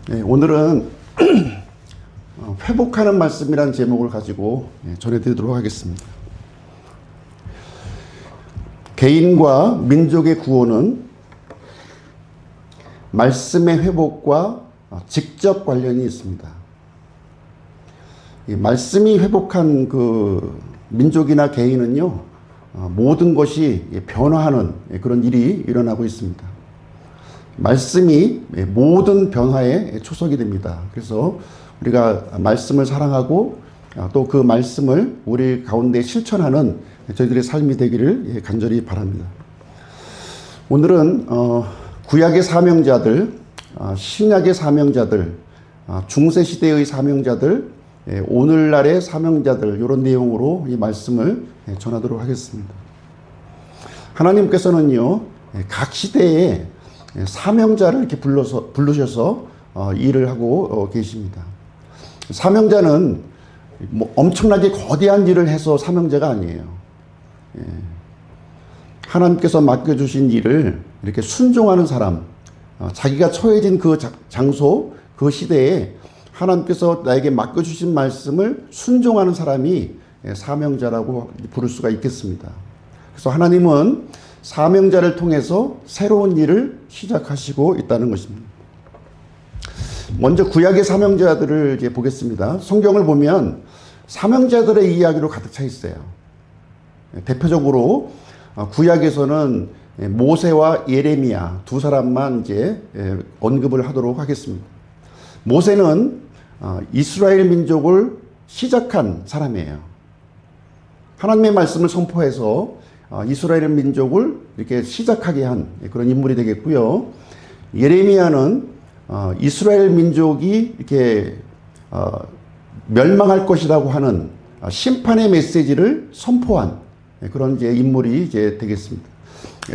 네, 오늘은 회복하는 말씀이라는 제목을 가지고 전해드리도록 하겠습니다. 개인과 민족의 구원은 말씀의 회복과 직접 관련이 있습니다. 이 말씀이 회복한 그 민족이나 개인은요, 모든 것이 변화하는 그런 일이 일어나고 있습니다. 말씀이 모든 변화의 초석이 됩니다. 그래서 우리가 말씀을 사랑하고 또 그 말씀을 우리 가운데 실천하는 저희들의 삶이 되기를 간절히 바랍니다. 오늘은 구약의 사명자들, 신약의 사명자들, 중세시대의 사명자들, 오늘날의 사명자들, 이런 내용으로 이 말씀을 전하도록 하겠습니다. 하나님께서는요, 각 시대에 사명자를 이렇게 부르셔서 일을 하고 계십니다. 사명자는 뭐 엄청나게 거대한 일을 해서 사명자가 아니에요. 하나님께서 맡겨주신 일을 이렇게 순종하는 사람, 자기가 처해진 그 장소, 그 시대에 하나님께서 나에게 맡겨주신 말씀을 순종하는 사람이 사명자라고 부를 수가 있겠습니다. 그래서 하나님은 사명자를 통해서 새로운 일을 시작하시고 있다는 것입니다. 먼저 구약의 사명자들을 이제 보겠습니다. 성경을 보면 사명자들의 이야기로 가득 차 있어요. 대표적으로 구약에서는 모세와 예레미야 두 사람만 이제 언급을 하도록 하겠습니다. 모세는 이스라엘 민족을 시작한 사람이에요. 하나님의 말씀을 선포해서 이스라엘 민족을 이렇게 시작하게 한 그런 인물이 되겠고요. 예레미야는 이스라엘 민족이 이렇게 멸망할 것이라고 하는 심판의 메시지를 선포한 그런 이제 인물이 이제 되겠습니다.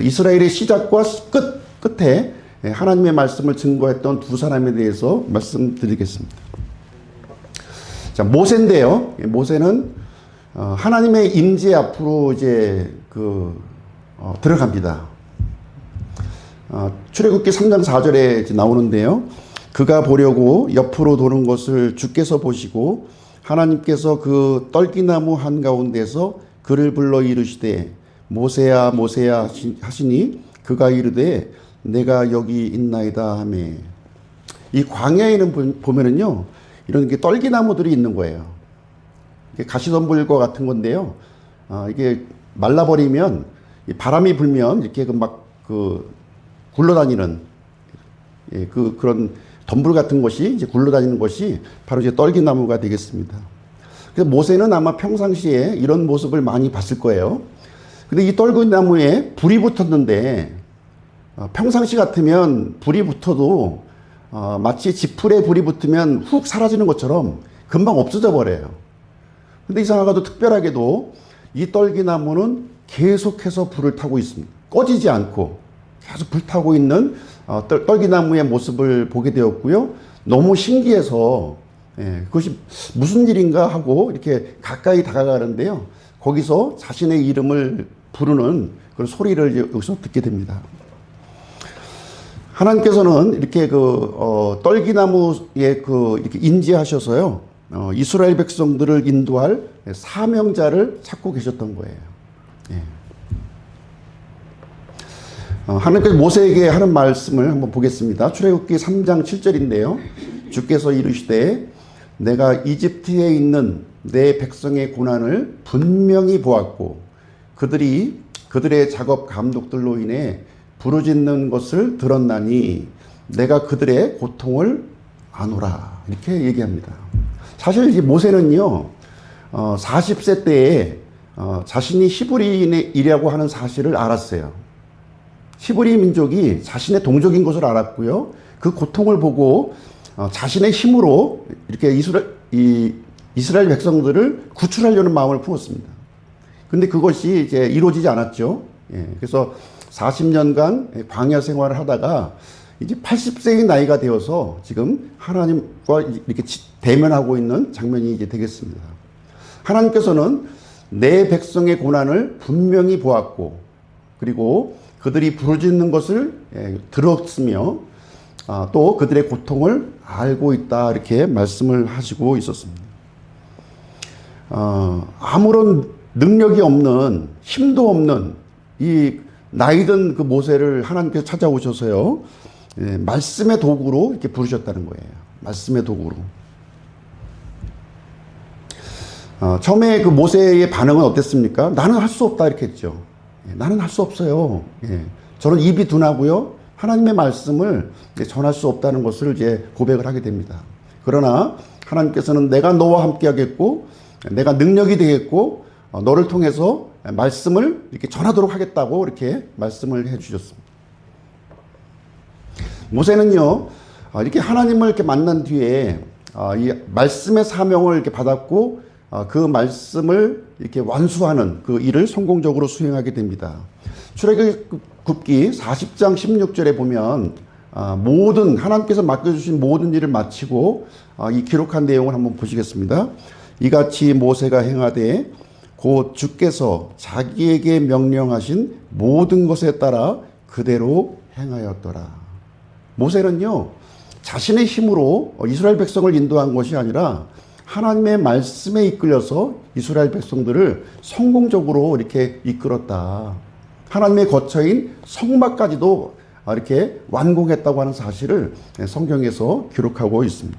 이스라엘의 시작과 끝에 하나님의 말씀을 증거했던 두 사람에 대해서 말씀드리겠습니다. 자, 모세인데요. 모세는 하나님의 임재 앞으로 이제 들어갑니다. 출애굽기 3장 4절에 이제 나오는데요. 그가 보려고 옆으로 도는 것을 주께서 보시고 하나님께서 그 떨기나무 한가운데서 그를 불러 이르시되 모세야 모세야 하시니 그가 이르되 내가 여기 있나이다 하며. 이 광야에는 보면은요, 이런 게 떨기나무들이 있는 거예요. 가시덤불과 같은 건데요. 이게 말라버리면 바람이 불면 이렇게 굴러다니는 그런 덤불 같은 것이 이제 굴러다니는 것이 바로 이제 떨기나무가 되겠습니다. 그래서 모세는 아마 평상시에 이런 모습을 많이 봤을 거예요. 근데 이 떨기나무에 불이 붙었는데 평상시 같으면 불이 붙어도 마치 지풀에 불이 붙으면 훅 사라지는 것처럼 금방 없어져 버려요. 근데 이상하게도 특별하게도 이 떨기나무는 계속해서 불을 타고 있습니다. 꺼지지 않고 계속 불타고 있는 떨기나무의 모습을 보게 되었고요. 너무 신기해서 그것이 무슨 일인가 하고 이렇게 가까이 다가가는데요. 거기서 자신의 이름을 부르는 그런 소리를 여기서 듣게 됩니다. 하나님께서는 이렇게 떨기나무에 이렇게 인지하셔서요. 이스라엘 백성들을 인도할 사명자를 찾고 계셨던 거예요. 하나님께서 모세에게 하는 말씀을 한번 보겠습니다. 출애굽기 3장 7절인데요. 주께서 이르시되 내가 이집트에 있는 내 백성의 고난을 분명히 보았고 그들의 작업 감독들로 인해 부르짖는 것을 들었나니 내가 그들의 고통을 아노라. 이렇게 얘기합니다. 사실 이 모세는요, 40세 때에 자신이 히브리인이라고 하는 사실을 알았어요. 히브리 민족이 자신의 동족인 것을 알았고요. 그 고통을 보고 자신의 힘으로 이렇게 이스라엘 백성들을 구출하려는 마음을 품었습니다. 근데 그것이 이제 이루어지지 않았죠. 그래서 40년간 광야 생활을 하다가 이제 80세의 나이가 되어서 지금 하나님과 이렇게 대면하고 있는 장면이 이제 되겠습니다. 하나님께서는 내 백성의 고난을 분명히 보았고, 그리고 그들이 부르짖는 것을 들었으며, 또 그들의 고통을 알고 있다 이렇게 말씀을 하시고 있었습니다. 아무런 능력이 없는 힘도 없는 이 나이든 그 모세를 하나님께서 찾아오셔서요, 말씀의 도구로 이렇게 부르셨다는 거예요. 말씀의 도구로. 처음에 그 모세의 반응은 어땠습니까? 나는 할 수 없다 이렇게 했죠. 나는 할 수 없어요. 저는 입이 둔하고요, 하나님의 말씀을 전할 수 없다는 것을 이제 고백을 하게 됩니다. 그러나 하나님께서는 내가 너와 함께 하겠고 내가 능력이 되겠고 너를 통해서 말씀을 이렇게 전하도록 하겠다고 이렇게 말씀을 해 주셨습니다. 모세는요, 이렇게 하나님을 이렇게 만난 뒤에 이 말씀의 사명을 이렇게 받았고 그 말씀을 이렇게 완수하는 그 일을 성공적으로 수행하게 됩니다. 출애굽기 40장 16절에 보면 모든 하나님께서 맡겨주신 모든 일을 마치고 이 기록한 내용을 한번 보시겠습니다. 이같이 모세가 행하되 곧 주께서 자기에게 명령하신 모든 것에 따라 그대로 행하였더라. 모세는요, 자신의 힘으로 이스라엘 백성을 인도한 것이 아니라 하나님의 말씀에 이끌려서 이스라엘 백성들을 성공적으로 이렇게 이끌었다. 하나님의 거처인 성막까지도 이렇게 완공했다고 하는 사실을 성경에서 기록하고 있습니다.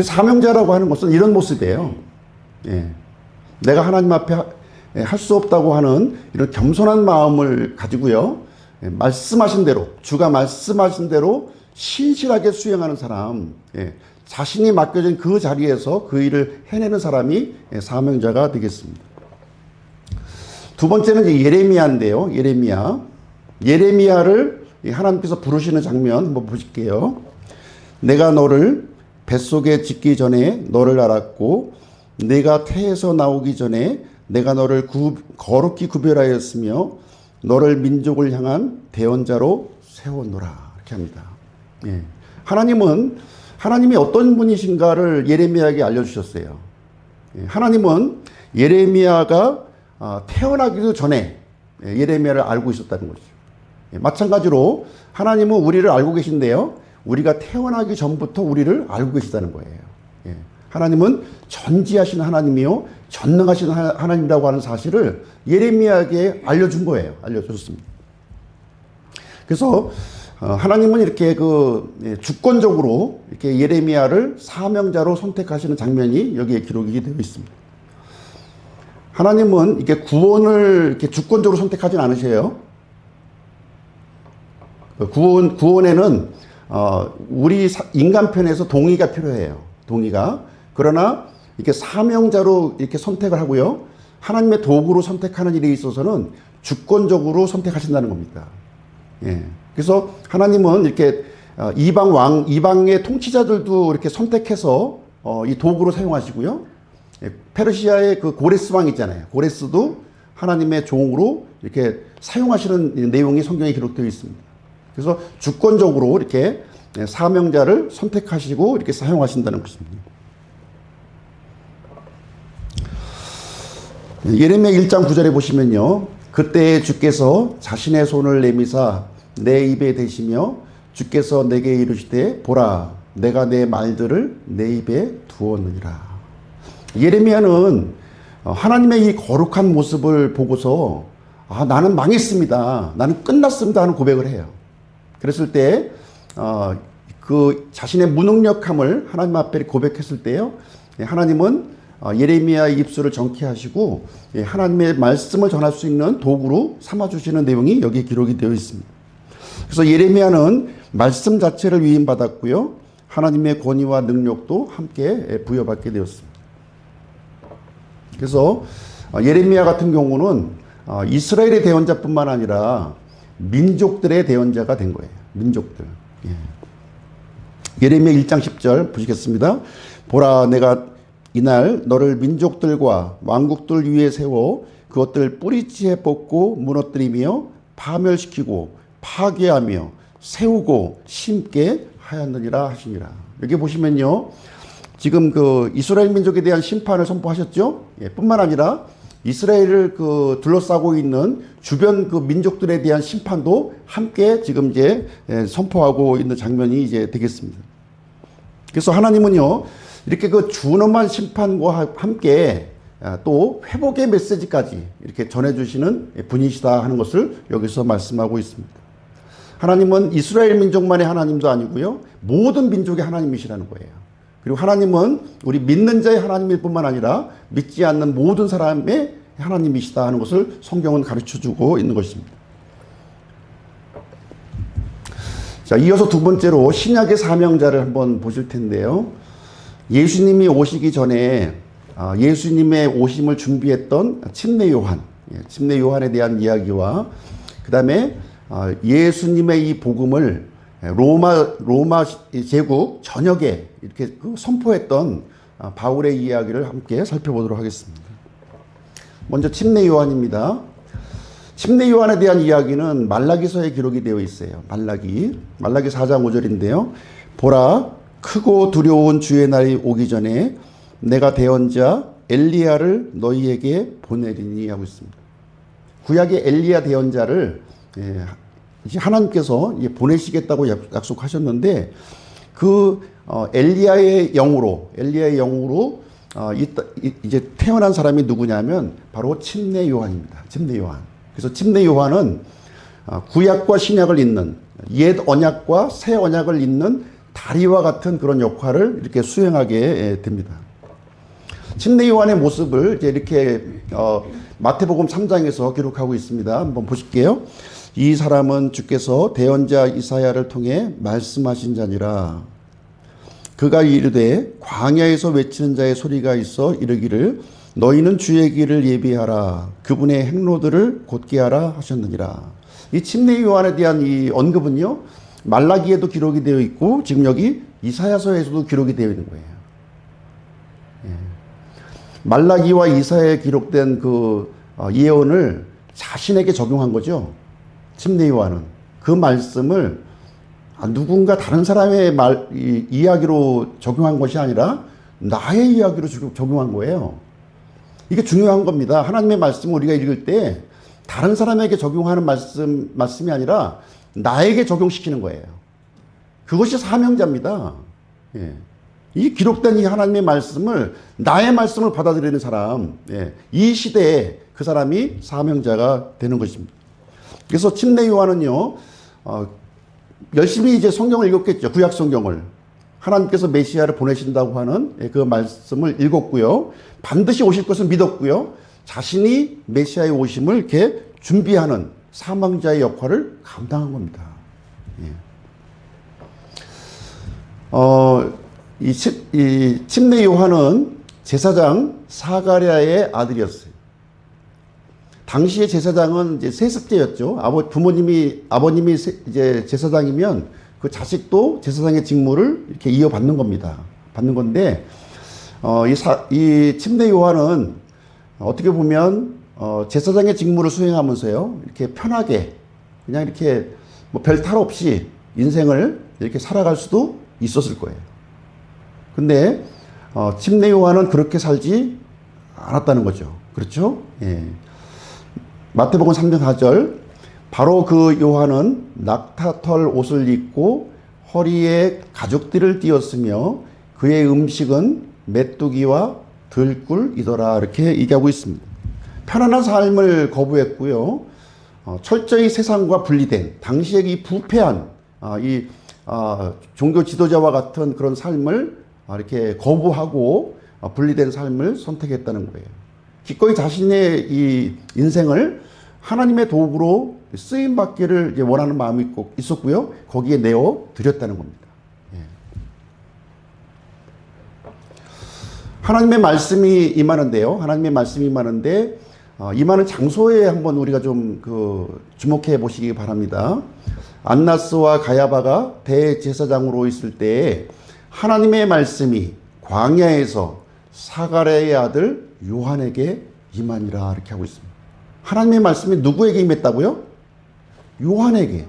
사명자라고 하는 것은 이런 모습이에요. 내가 하나님 앞에 할 수 없다고 하는 이런 겸손한 마음을 가지고요, 말씀하신 대로, 주가 말씀하신 대로 신실하게 수행하는 사람, 자신이 맡겨진 그 자리에서 그 일을 해내는 사람이 사명자가 되겠습니다. 두 번째는 이제 예레미야인데요. 예레미야를 하나님께서 부르시는 장면 한번 보실게요. 내가 너를 뱃속에 짓기 전에 너를 알았고 내가 태에서 나오기 전에 내가 너를 거룩히 구별하였으며 너를 민족을 향한 대언자로 세웠노라 이렇게 합니다. 하나님이 어떤 분이신가를 예레미야에게 알려주셨어요. 하나님은 예레미야가 태어나기도 전에 예레미야를 알고 있었다는 거죠. 마찬가지로 하나님은 우리를 알고 계신데요, 우리가 태어나기 전부터 우리를 알고 계시다는 거예요. 하나님은 전지하신 하나님이요 전능하신 하나님이라고 하는 사실을 예레미야에게 알려준 거예요. 알려줬습니다. 그래서 하나님은 이렇게 주권적으로 이렇게 예레미야를 사명자로 선택하시는 장면이 여기에 기록이 되어 있습니다. 하나님은 이렇게 구원을 이렇게 주권적으로 선택하진 않으셔요. 구원에는 우리 인간 편에서 동의가 필요해요. 동의가. 그러나 이렇게 사명자로 이렇게 선택을 하고요, 하나님의 도구로 선택하는 일에 있어서는 주권적으로 선택하신다는 겁니다. 그래서 하나님은 이렇게 이방의 통치자들도 이렇게 선택해서 이 도구로 사용하시고요. 페르시아의 그 고레스 왕 있잖아요. 고레스도 하나님의 종으로 이렇게 사용하시는 내용이 성경에 기록되어 있습니다. 그래서 주권적으로 이렇게 사명자를 선택하시고 이렇게 사용하신다는 것입니다. 예레미야 1장 9절에 보시면요, 그때 주께서 자신의 손을 내미사 내 입에 대시며 주께서 내게 이르시되 보라 내가 내 말들을 내 입에 두었느니라. 예레미야는 하나님의 이 거룩한 모습을 보고서 나는 망했습니다, 나는 끝났습니다 하는 고백을 해요. 그랬을 때 그 자신의 무능력함을 하나님 앞에 고백했을 때요, 하나님은 예레미야의 입술을 정케 하시고 하나님의 말씀을 전할 수 있는 도구로 삼아주시는 내용이 여기에 기록이 되어 있습니다. 그래서 예레미야는 말씀 자체를 위임받았고요, 하나님의 권위와 능력도 함께 부여받게 되었습니다. 그래서 예레미야 같은 경우는 이스라엘의 대언자뿐만 아니라 민족들의 대언자가 된 거예요. 민족들. 예레미야 1장 10절 보시겠습니다. 보라 내가 이날 너를 민족들과 왕국들 위에 세워 그것들 뿌리째 뽑고 무너뜨리며 파멸시키고 파괴하며 세우고 심게 하였느니라 하시니라. 여기 보시면요, 지금 그 이스라엘 민족에 대한 심판을 선포하셨죠. 뿐만 아니라 이스라엘을 둘러싸고 있는 주변 민족들에 대한 심판도 함께 지금 이제 선포하고 있는 장면이 이제 되겠습니다. 그래서 하나님은요, 이렇게 준엄한 심판과 함께 또 회복의 메시지까지 이렇게 전해주시는 분이시다 하는 것을 여기서 말씀하고 있습니다. 하나님은 이스라엘 민족만의 하나님도 아니고요, 모든 민족의 하나님이시라는 거예요. 그리고 하나님은 우리 믿는 자의 하나님일 뿐만 아니라 믿지 않는 모든 사람의 하나님이시다 하는 것을 성경은 가르쳐주고 있는 것입니다. 자, 이어서 두 번째로 신약의 사명자를 한번 보실 텐데요. 예수님이 오시기 전에 예수님의 오심을 준비했던 침례 요한, 침례 요한에 대한 이야기와 그 다음에 예수님의 이 복음을 로마 제국 전역에 이렇게 선포했던 바울의 이야기를 함께 살펴보도록 하겠습니다. 먼저 침례 요한입니다. 침례 요한에 대한 이야기는 말라기서에 기록이 되어 있어요. 말라기 4장 5절인데요. 보라, 크고 두려운 주의 날이 오기 전에 내가 대언자 엘리야를 너희에게 보내리니 하고 있습니다. 구약의 엘리야 대언자를 하나님께서 보내시겠다고 약속하셨는데 엘리야의 영으로 이제 태어난 사람이 누구냐면 바로 침례 요한입니다. 침례 요한. 그래서 침례 요한은 구약과 신약을 잇는, 옛 언약과 새 언약을 잇는 다리와 같은 그런 역할을 이렇게 수행하게 됩니다. 침례 요한의 모습을 이렇게 마태복음 3장에서 기록하고 있습니다. 한번 보실게요. 이 사람은 주께서 대언자 이사야를 통해 말씀하신 자니라. 그가 이르되 광야에서 외치는 자의 소리가 있어 이르기를 너희는 주의 길을 예비하라. 그분의 행로들을 곧게 하라 하셨느니라. 이 침례 요한에 대한 이 언급은요, 말라기에도 기록이 되어 있고 지금 여기 이사야서에서도 기록이 되어 있는 거예요. 말라기와 이사야에 기록된 예언을 자신에게 적용한 거죠. 침례 요한은 그 말씀을 누군가 다른 사람의 이야기로 적용한 것이 아니라 나의 이야기로 적용한 거예요. 이게 중요한 겁니다. 하나님의 말씀을 우리가 읽을 때 다른 사람에게 적용하는 말씀이 아니라 나에게 적용시키는 거예요. 그것이 사명자입니다. 이 기록된 이 하나님의 말씀을, 나의 말씀을 받아들이는 사람, 이 시대에 그 사람이 사명자가 되는 것입니다. 그래서 침례 요한은요, 열심히 이제 성경을 읽었겠죠. 구약 성경을. 하나님께서 메시아를 보내신다고 하는 그 말씀을 읽었고요. 반드시 오실 것을 믿었고요. 자신이 메시아의 오심을 이렇게 준비하는 사명자의 역할을 감당한 겁니다. 이 침례 요한은 제사장 사가랴의 아들이었어요. 당시의 제사장은 이제 세습제였죠. 아버님이 이제 제사장이면 그 자식도 제사장의 직무를 이렇게 이어받는 겁니다. 받는 건데, 이 침례 요한은 어떻게 보면, 제사장의 직무를 수행하면서요, 이렇게 편하게, 그냥 이렇게 별 탈 없이 인생을 이렇게 살아갈 수도 있었을 거예요. 근데, 침례 요한은 그렇게 살지 않았다는 거죠. 그렇죠? 예. 마태복음 3장 4절, 바로 그 요한은 낙타털 옷을 입고 허리에 가죽띠를 띠었으며 그의 음식은 메뚜기와 들꿀이더라. 이렇게 얘기하고 있습니다. 편안한 삶을 거부했고요. 철저히 세상과 분리된, 당시에 이 부패한 종교 지도자와 같은 그런 삶을 이렇게 거부하고 분리된 삶을 선택했다는 거예요. 기꺼이 자신의 이 인생을 하나님의 도구로 쓰임받기를 원하는 마음이 있었고요. 거기에 내어 드렸다는 겁니다. 하나님의 말씀이 임하는데요. 하나님의 말씀이 임하는데, 임하는 장소에 한번 우리가 좀 주목해 보시기 바랍니다. 안나스와 가야바가 대제사장으로 있을 때에 하나님의 말씀이 광야에서 사가랴의 아들 요한에게 임하니라. 이렇게 하고 있습니다. 하나님의 말씀이 누구에게 임했다고요? 요한에게.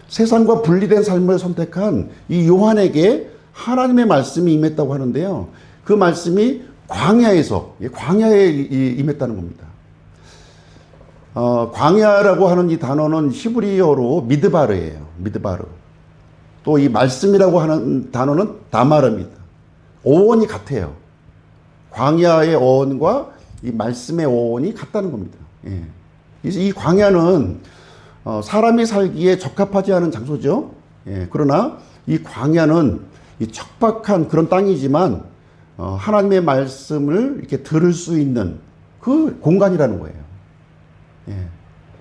세상과 분리된 삶을 선택한 이 요한에게 하나님의 말씀이 임했다고 하는데요. 그 말씀이 광야에 임했다는 겁니다. 광야라고 하는 이 단어는 히브리어로 미드바르예요. 미드바르. 또 이 말씀이라고 하는 단어는 다마르입니다. 어원이 같아요. 광야의 어원과 이 말씀의 어원이 같다는 겁니다. 예. 그래서 이 광야는 사람이 살기에 적합하지 않은 장소죠. 예. 그러나 이 광야는 이 척박한 그런 땅이지만 하나님의 말씀을 이렇게 들을 수 있는 그 공간이라는 거예요. 예.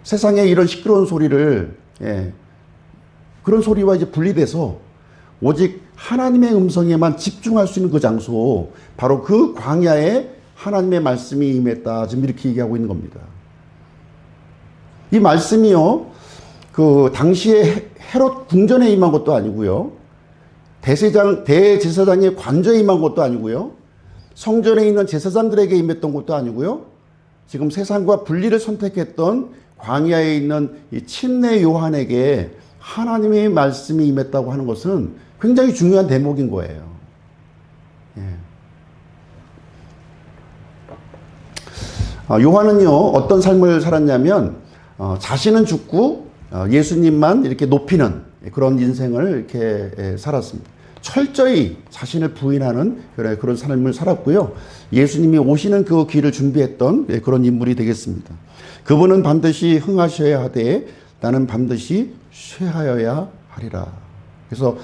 세상에 이런 시끄러운 소리를 그런 소리와 이제 분리돼서 오직 하나님의 음성에만 집중할 수 있는 그 장소, 바로 그 광야에 하나님의 말씀이 임했다. 지금 이렇게 얘기하고 있는 겁니다. 이 말씀이요, 그 당시에 헤롯 궁전에 임한 것도 아니고요, 대제사장의 관저에 임한 것도 아니고요, 성전에 있는 제사장들에게 임했던 것도 아니고요, 지금 세상과 분리를 선택했던 광야에 있는 이 침례 요한에게 하나님의 말씀이 임했다고 하는 것은 굉장히 중요한 대목인 거예요. 예. 요한은요, 어떤 삶을 살았냐면, 자신은 죽고 예수님만 이렇게 높이는 그런 인생을 이렇게 살았습니다. 철저히 자신을 부인하는 그런 삶을 살았고요. 예수님이 오시는 그 길을 준비했던 그런 인물이 되겠습니다. 그분은 반드시 흥하셔야 하되 나는 반드시 쇠하여야 하리라. 그래서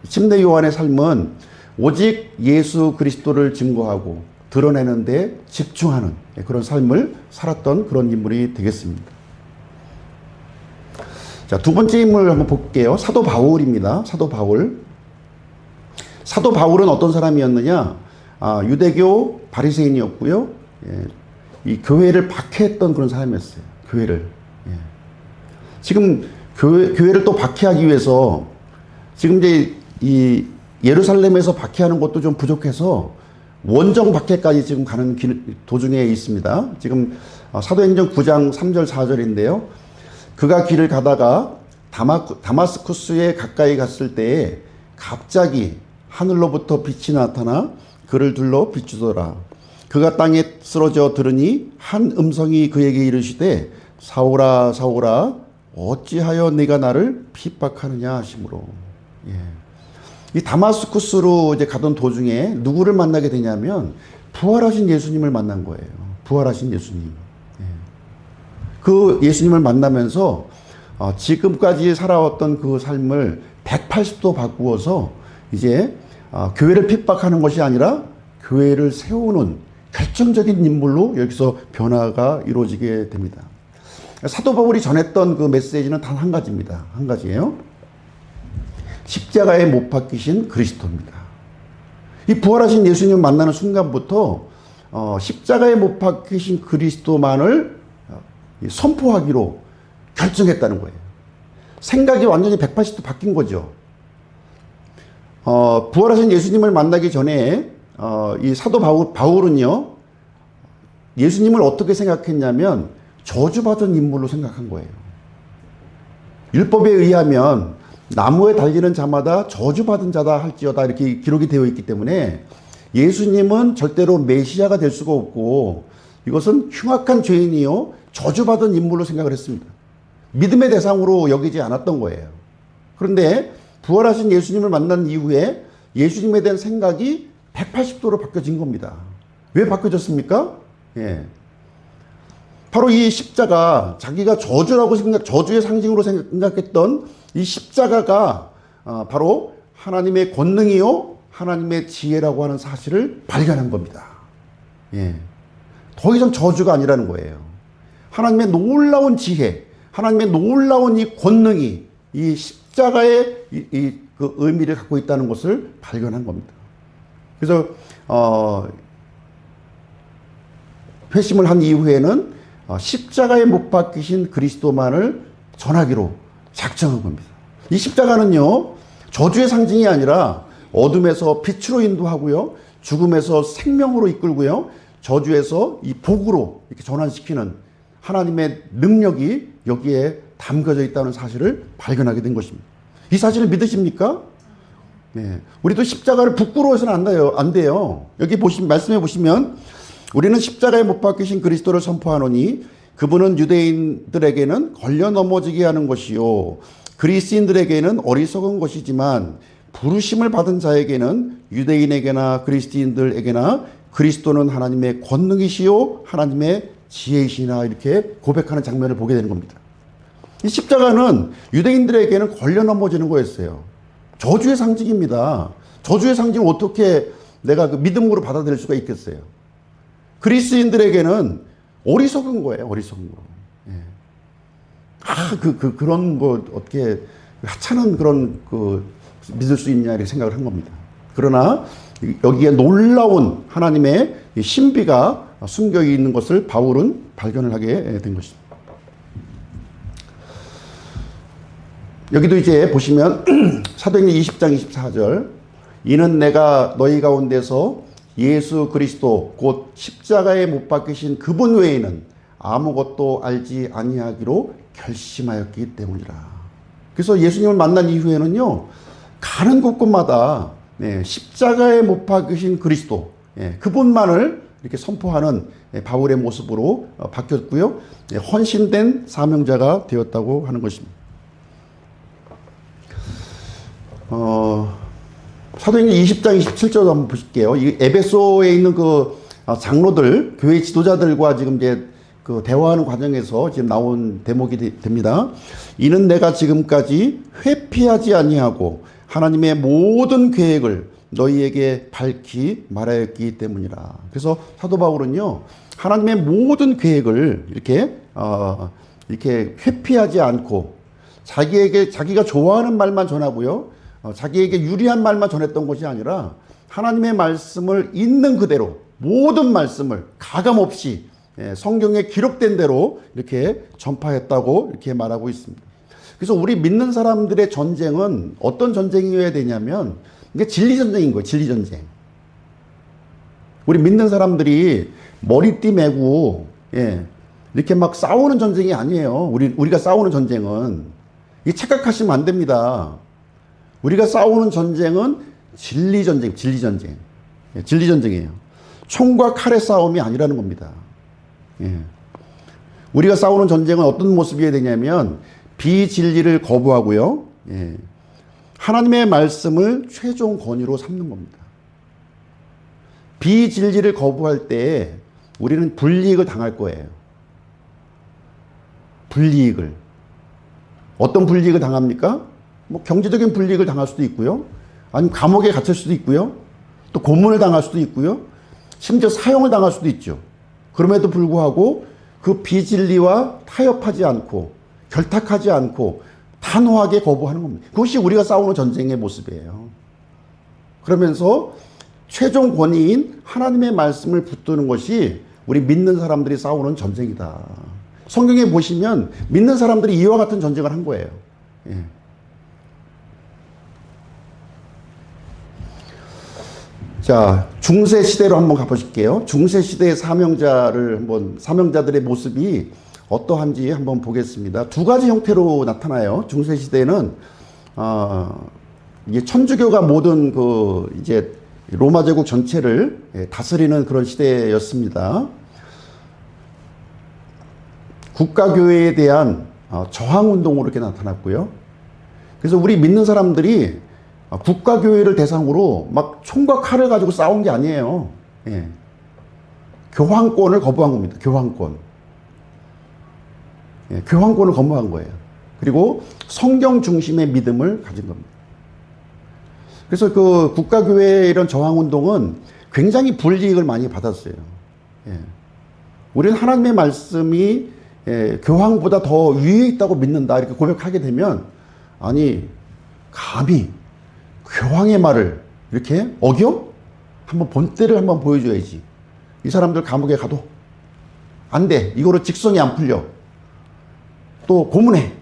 침례 요한의 삶은 오직 예수 그리스도를 증거하고 드러내는 데 집중하는 그런 삶을 살았던 그런 인물이 되겠습니다. 자, 두 번째 인물 한번 볼게요. 사도 바울입니다. 사도 바울. 사도 바울은 어떤 사람이었느냐? 유대교 바리새인이었고요. 예, 이 교회를 박해했던 그런 사람이었어요. 교회를. 예. 지금 교회를 또 박해하기 위해서 지금 이제 이 예루살렘에서 박해하는 것도 좀 부족해서 원정 박해까지 지금 가는 도중에 있습니다. 지금 사도행전 9장 3절 4절인데요. 그가 길을 가다가 다마스쿠스에 가까이 갔을 때에 갑자기 하늘로부터 빛이 나타나 그를 둘러 비추더라. 그가 땅에 쓰러져 들으니 한 음성이 그에게 이르시되 사울아 사울아 어찌하여 네가 나를 핍박하느냐 하시므로. 예. 이 다마스쿠스로 이제 가던 도중에 누구를 만나게 되냐면 부활하신 예수님을 만난 거예요. 부활하신 예수님. 예. 그 예수님을 만나면서 지금까지 살아왔던 그 삶을 180도 바꾸어서 이제 교회를 핍박하는 것이 아니라 교회를 세우는 결정적인 인물로 여기서 변화가 이루어지게 됩니다. 사도 바울이 전했던 그 메시지는 단 한 가지입니다. 한 가지예요. 십자가에 못 박히신 그리스도입니다. 이 부활하신 예수님 만나는 순간부터 십자가에 못 박히신 그리스도만을 선포하기로 결정했다는 거예요. 생각이 완전히 180도 바뀐 거죠. 부활하신 예수님을 만나기 전에 이 사도 바울은요, 예수님을 어떻게 생각했냐면 저주받은 인물로 생각한 거예요. 율법에 의하면 나무에 달리는 자마다 저주받은 자다 할지어다 이렇게 기록이 되어 있기 때문에 예수님은 절대로 메시아가 될 수가 없고 이것은 흉악한 죄인이요 저주받은 인물로 생각을 했습니다. 믿음의 대상으로 여기지 않았던 거예요. 그런데 부활하신 예수님을 만난 이후에 예수님에 대한 생각이 180도로 바뀌어진 겁니다. 왜 바뀌어졌습니까? 예. 바로 이 십자가, 자기가 저주의 상징으로 생각했던 이 십자가가 바로 하나님의 권능이요 하나님의 지혜라고 하는 사실을 발견한 겁니다. 예. 더 이상 저주가 아니라는 거예요. 하나님의 놀라운 지혜, 하나님의 놀라운 이 권능이 이 십자가의 그 의미를 갖고 있다는 것을 발견한 겁니다. 그래서 회심을 한 이후에는 십자가에 못 박히신 그리스도만을 전하기로 작정한 겁니다. 이 십자가는요 저주의 상징이 아니라 어둠에서 빛으로 인도하고요, 죽음에서 생명으로 이끌고요, 저주에서 이 복으로 이렇게 전환시키는 하나님의 능력이 여기에 담겨져 있다는 사실을 발견하게 된 것입니다. 이 사실을 믿으십니까? 우리도 십자가를 부끄러워서는 안 돼요. 여기 말씀해 보시면 우리는 십자가에 못 박히신 그리스도를 선포하노니 그분은 유대인들에게는 걸려 넘어지게 하는 것이요 그리스인들에게는 어리석은 것이지만 부르심을 받은 자에게는 유대인에게나 그리스인들에게나 그리스도는 하나님의 권능이시요 하나님의 지혜이시나 이렇게 고백하는 장면을 보게 되는 겁니다. 이 십자가는 유대인들에게는 걸려 넘어지는 거였어요. 저주의 상징입니다. 저주의 상징을 어떻게 내가 그 믿음으로 받아들일 수가 있겠어요. 그리스인들에게는 어리석은 거예요. 어리석은 거. 그런 뭐 어떻게 하찮은 그런 믿을 수 있냐 이렇게 생각을 한 겁니다. 그러나 여기에 놀라운 하나님의 신비가 숨겨 있는 것을 바울은 발견을 하게 된 것입니다. 여기도 이제 보시면 사도행전 20장 24절 이는 내가 너희 가운데서 예수 그리스도 곧 십자가에 못 박히신 그분 외에는 아무것도 알지 아니하기로 결심하였기 때문이라. 그래서 예수님을 만난 이후에는요 가는 곳곳마다 십자가에 못 박히신 그리스도 그분만을 이렇게 선포하는 바울의 모습으로 바뀌었고요. 헌신된 사명자가 되었다고 하는 것입니다. 사도행전 20장 27절도 한번 보실게요. 이 에베소에 있는 그 장로들, 교회 지도자들과 지금 이제 그 대화하는 과정에서 지금 나온 대목이 됩니다. 이는 내가 지금까지 회피하지 아니하고 하나님의 모든 계획을 너희에게 밝히 말하였기 때문이라. 그래서 사도 바울은요, 하나님의 모든 계획을 이렇게 회피하지 않고 자기가 좋아하는 말만 전하고요, 자기에게 유리한 말만 전했던 것이 아니라 하나님의 말씀을 있는 그대로 모든 말씀을 가감없이 성경에 기록된 대로 이렇게 전파했다고 이렇게 말하고 있습니다. 그래서 우리 믿는 사람들의 전쟁은 어떤 전쟁이어야 되냐면 이게 진리전쟁인 거예요. 진리전쟁. 우리 믿는 사람들이 머리띠 메고 이렇게 막 싸우는 전쟁이 아니에요. 우리가 싸우는 전쟁은 이게 착각하시면 안 됩니다. 우리가 싸우는 전쟁은 진리전쟁이에요. 총과 칼의 싸움이 아니라는 겁니다. 우리가 싸우는 전쟁은 어떤 모습이어야 되냐면 비진리를 거부하고요. 하나님의 말씀을 최종 권위로 삼는 겁니다. 비진리를 거부할 때 우리는 불이익을 당할 거예요. 불이익을. 어떤 불이익을 당합니까? 뭐 경제적인 불이익을 당할 수도 있고요. 아니면 감옥에 갇힐 수도 있고요. 또 고문을 당할 수도 있고요. 심지어 사형을 당할 수도 있죠. 그럼에도 불구하고 그 비진리와 타협하지 않고 결탁하지 않고 단호하게 거부하는 겁니다. 그것이 우리가 싸우는 전쟁의 모습이에요. 그러면서 최종 권위인 하나님의 말씀을 붙드는 것이 우리 믿는 사람들이 싸우는 전쟁이다. 성경에 보시면 믿는 사람들이 이와 같은 전쟁을 한 거예요. 자, 중세 시대로 한번 가보실게요. 중세 시대의 사명자들의 모습이 어떠한지 한번 보겠습니다. 두 가지 형태로 나타나요. 중세 시대는 이게 천주교가 모든 이제 로마 제국 전체를 다스리는 그런 시대였습니다. 국가교회에 대한 저항운동으로 이렇게 나타났고요. 그래서 우리 믿는 사람들이 국가교회를 대상으로 막 총과 칼을 가지고 싸운 게 아니에요. 교황권을 거부한 겁니다. 교황권. 교황권을 거부한 거예요. 그리고 성경 중심의 믿음을 가진 겁니다. 그래서 그 국가교회의 이런 저항운동은 굉장히 불이익을 많이 받았어요. 우리는 하나님의 말씀이 교황보다 더 위에 있다고 믿는다 이렇게 고백하게 되면 아니 감히 교황의 말을 이렇게 어겨? 한번 본때를 한번 보여줘야지. 이 사람들 감옥에 가도 안 돼. 이거로 직성이 안 풀려. 또 고문해.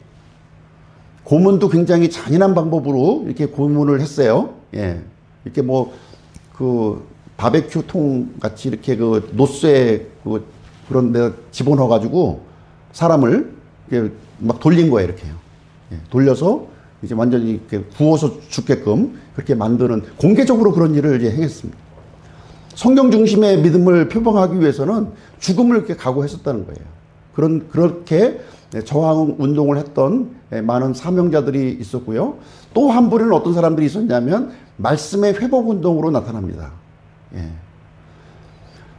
고문도 굉장히 잔인한 방법으로 이렇게 고문을 했어요. 이렇게 바베큐 통 같이 이렇게 노쇠 그런 데 집어넣어 가지고 사람을 이렇게 막 돌린 거예요. 이렇게요. 돌려서 이제 완전히 이렇게 구워서 죽게끔 그렇게 만드는 공개적으로 그런 일을 이제 행했습니다. 성경 중심의 믿음을 표방하기 위해서는 죽음을 이렇게 각오했었다는 거예요. 그렇게 저항 운동을 했던 많은 사명자들이 있었고요. 또 한 부류는 어떤 사람들이 있었냐면 말씀의 회복 운동으로 나타납니다. 예.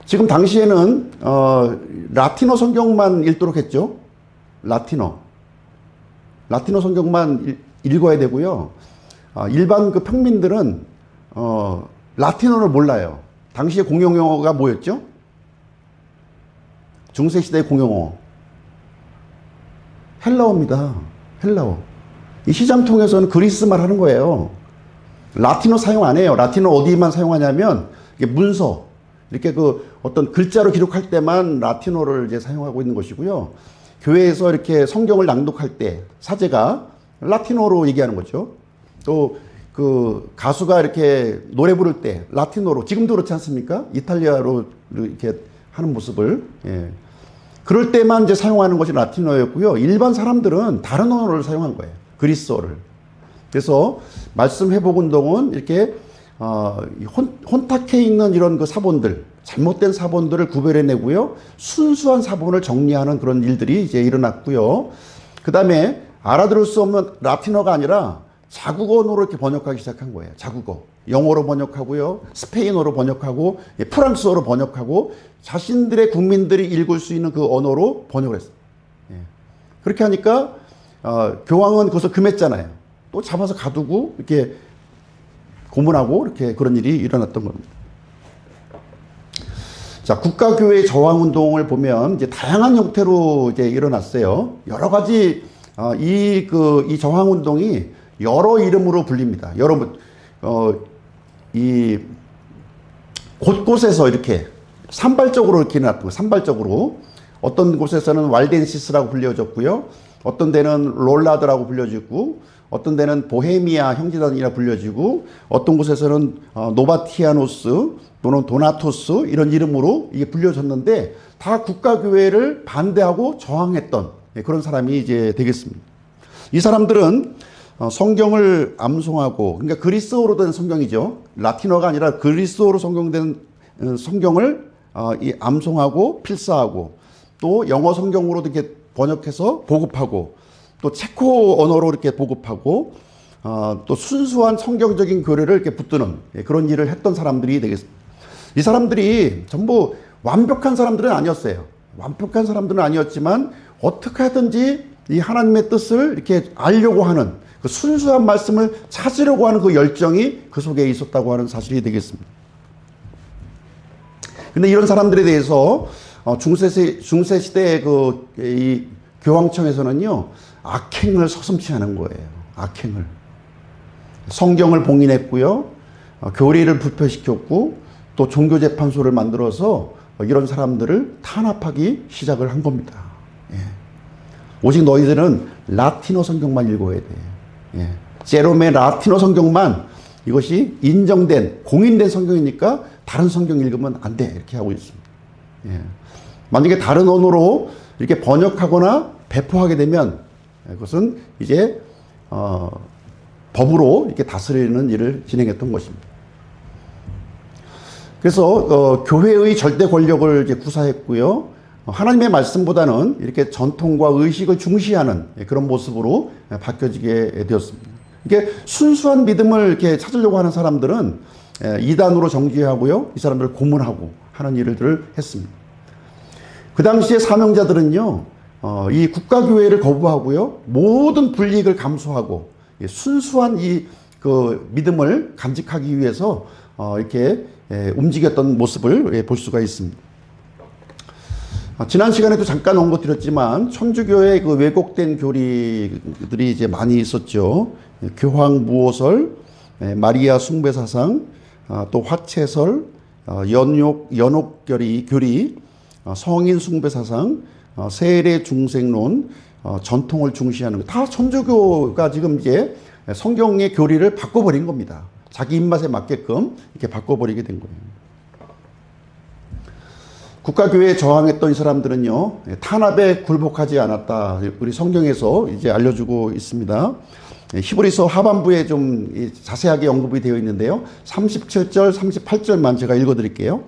지금 당시에는 라틴어 성경만 읽도록 했죠. 라틴어 성경만 읽어야 되고요. 일반 그 평민들은 라틴어를 몰라요. 당시의 공용어가 뭐였죠? 중세시대의 공용어 헬라어입니다. 헬라어. 이 시장통에서는 그리스말 하는 거예요. 라틴어 사용 안 해요. 라틴어 어디만 사용하냐면 이게 문서, 이렇게 그 어떤 글자로 기록할 때만 라틴어를 이제 사용하고 있는 것이고요. 교회에서 이렇게 성경을 낭독할 때 사제가 라틴어로 얘기하는 거죠. 또 그 가수가 이렇게 노래 부를 때 라틴어로, 지금도 그렇지 않습니까? 이탈리아로 이렇게 하는 모습을, 예. 그럴 때만 이제 사용하는 것이 라틴어였고요. 일반 사람들은 다른 언어를 사용한 거예요. 그리스어를. 그래서 말씀 회복 운동은 이렇게 혼탁해 있는 이런 그 사본들, 잘못된 사본들을 구별해내고요. 순수한 사본을 정리하는 그런 일들이 이제 일어났고요. 그 다음에 알아들을 수 없는 라틴어가 아니라 자국어 언어로 이렇게 번역하기 시작한 거예요. 자국어. 영어로 번역하고요. 스페인어로 번역하고, 프랑스어로 번역하고, 자신들의 국민들이 읽을 수 있는 그 언어로 번역을 했어요. 예. 그렇게 하니까, 교황은 그것을 금했잖아요. 또 잡아서 가두고, 이렇게 고문하고, 이렇게 그런 일이 일어났던 겁니다. 자, 국가교회 저항운동을 보면 이제 다양한 형태로 이제 일어났어요. 여러 가지, 이 저항운동이 여러 이름으로 불립니다. 여러분, 이 곳곳에서 이렇게 산발적으로 이렇게 일어났고, 산발적으로 어떤 곳에서는 왈덴시스라고 불려졌고요. 어떤 데는 롤라드라고 불려지고, 어떤 데는 보헤미아 형제단이라 불려지고, 어떤 곳에서는 노바티아노스 또는 도나토스 이런 이름으로 이게 불려졌는데, 다 국가교회를 반대하고 저항했던 그런 사람이 이제 되겠습니다. 이 사람들은 성경을 암송하고, 그러니까 그리스어로 된 성경이죠. 라틴어가 아니라 그리스어로 성경된 성경을 암송하고 필사하고, 또 영어 성경으로 이렇게 번역해서 보급하고, 또 체코 언어로 이렇게 보급하고, 또 순수한 성경적인 교리를 이렇게 붙드는 그런 일을 했던 사람들이 되겠습니다. 이 사람들이 전부 완벽한 사람들은 아니었어요. 완벽한 사람들은 아니었지만 어떻게 하든지 이 하나님의 뜻을 이렇게 알려고 하는, 그 순수한 말씀을 찾으려고 하는 그 열정이 그 속에 있었다고 하는 사실이 되겠습니다. 근데 이런 사람들에 대해서 중세시대의 이 교황청에서는요, 악행을 서슴지 않은 거예요. 악행을. 성경을 봉인했고요, 교리를 불표시켰고, 또 종교재판소를 만들어서 이런 사람들을 탄압하기 시작을 한 겁니다. 예. 오직 너희들은 라틴어 성경만 읽어야 돼. 예. 제롬의 라틴어 성경만, 이것이 인정된, 공인된 성경이니까 다른 성경 읽으면 안 돼. 이렇게 하고 있습니다. 예. 만약에 다른 언어로 이렇게 번역하거나 배포하게 되면 그것은 이제 법으로 이렇게 다스리는 일을 진행했던 것입니다. 그래서 교회의 절대 권력을 이제 구사했고요. 하나님의 말씀보다는 이렇게 전통과 의식을 중시하는 그런 모습으로 바뀌어지게 되었습니다. 이게 순수한 믿음을 이렇게 찾으려고 하는 사람들은 이단으로 정죄하고요, 이 사람들을 고문하고 하는 일들을 했습니다. 그 당시에 사명자들은요, 이 국가교회를 거부하고요, 모든 불이익을 감수하고 순수한 그 믿음을 간직하기 위해서 이렇게 움직였던 모습을 볼 수가 있습니다. 지난 시간에도 잠깐 언급드렸지만 천주교의 그 왜곡된 교리들이 이제 많이 있었죠. 교황무호설, 마리아 숭배사상, 또 화채설, 연옥교리, 성인 숭배사상, 세례 중생론, 전통을 중시하는 것, 다 천주교가 지금 이제 성경의 교리를 바꿔버린 겁니다. 자기 입맛에 맞게끔 이렇게 바꿔버리게 된 거예요. 국가교회에 저항했던 이 사람들은요, 탄압에 굴복하지 않았다. 우리 성경에서 이제 알려주고 있습니다. 히브리서 하반부에 좀 자세하게 언급이 되어 있는데요. 37절, 38절만 제가 읽어드릴게요.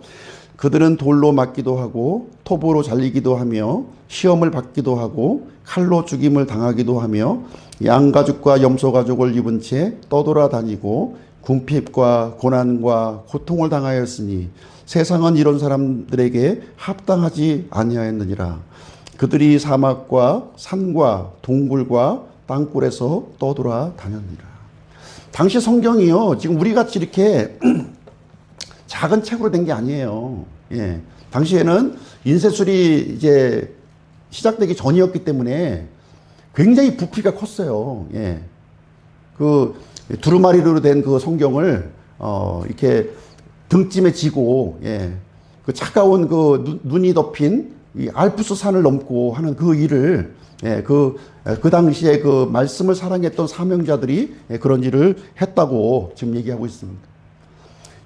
그들은 돌로 맞기도 하고 톱으로 잘리기도 하며 시험을 받기도 하고 칼로 죽임을 당하기도 하며 양가죽과 염소가죽을 입은 채 떠돌아다니고 궁핍과 고난과 고통을 당하였으니 세상은 이런 사람들에게 합당하지 아니하였느니라. 그들이 사막과 산과 동굴과 땅굴에서 떠돌아다녔느니라. 당시 성경이요, 지금 우리같이 이렇게 작은 책으로 된 게 아니에요. 예. 당시에는 인쇄술이 이제 시작되기 전이었기 때문에 굉장히 부피가 컸어요. 예. 그 두루마리로 된 그 성경을 이렇게 등짐에 지고, 예. 그 차가운 그 눈이 덮인 이 알프스 산을 넘고 하는 그 일을, 예. 그 당시에 그 말씀을 사랑했던 사명자들이 그런 일을 했다고 지금 얘기하고 있습니다.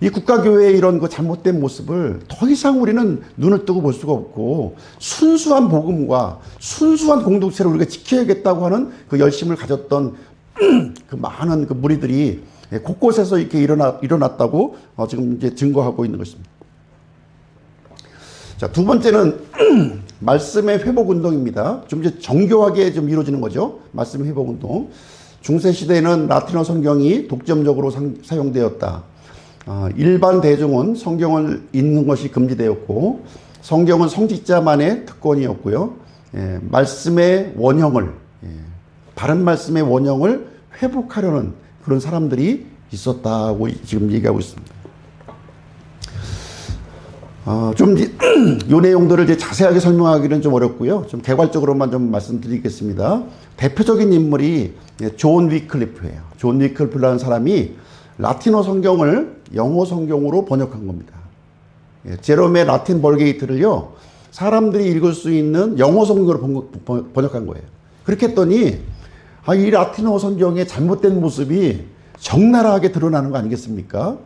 이 국가교회의 이런 그 잘못된 모습을 더 이상 우리는 눈을 뜨고 볼 수가 없고, 순수한 복음과 순수한 공동체를 우리가 지켜야겠다고 하는 그 열심을 가졌던 그 많은 그 무리들이 곳곳에서 이렇게 일어났다고 지금 이제 증거하고 있는 것입니다. 자, 두 번째는 말씀의 회복 운동입니다. 좀 이제 정교하게 좀 이루어지는 거죠. 말씀의 회복 운동. 중세 시대에는 라틴어 성경이 독점적으로 사용되었다. 일반 대중은 성경을 읽는 것이 금지되었고, 성경은 성직자만의 특권이었고요. 예, 말씀의 원형을, 바른 말씀의 원형을 회복하려는 그런 사람들이 있었다고 지금 얘기하고 있습니다. 좀 이 내용들을 이제 자세하게 설명하기는 좀 어렵고요. 좀 개괄적으로만 좀 말씀드리겠습니다. 대표적인 인물이 존 위클리프예요. 존 위클리프라는 사람이 라틴어 성경을 영어 성경으로 번역한 겁니다. 제롬의 라틴 벌게이트를요, 사람들이 읽을 수 있는 영어 성경으로 번역한 거예요. 그렇게 했더니 이 라틴어 성경의 잘못된 모습이 적나라하게 드러나는 거 아니겠습니까?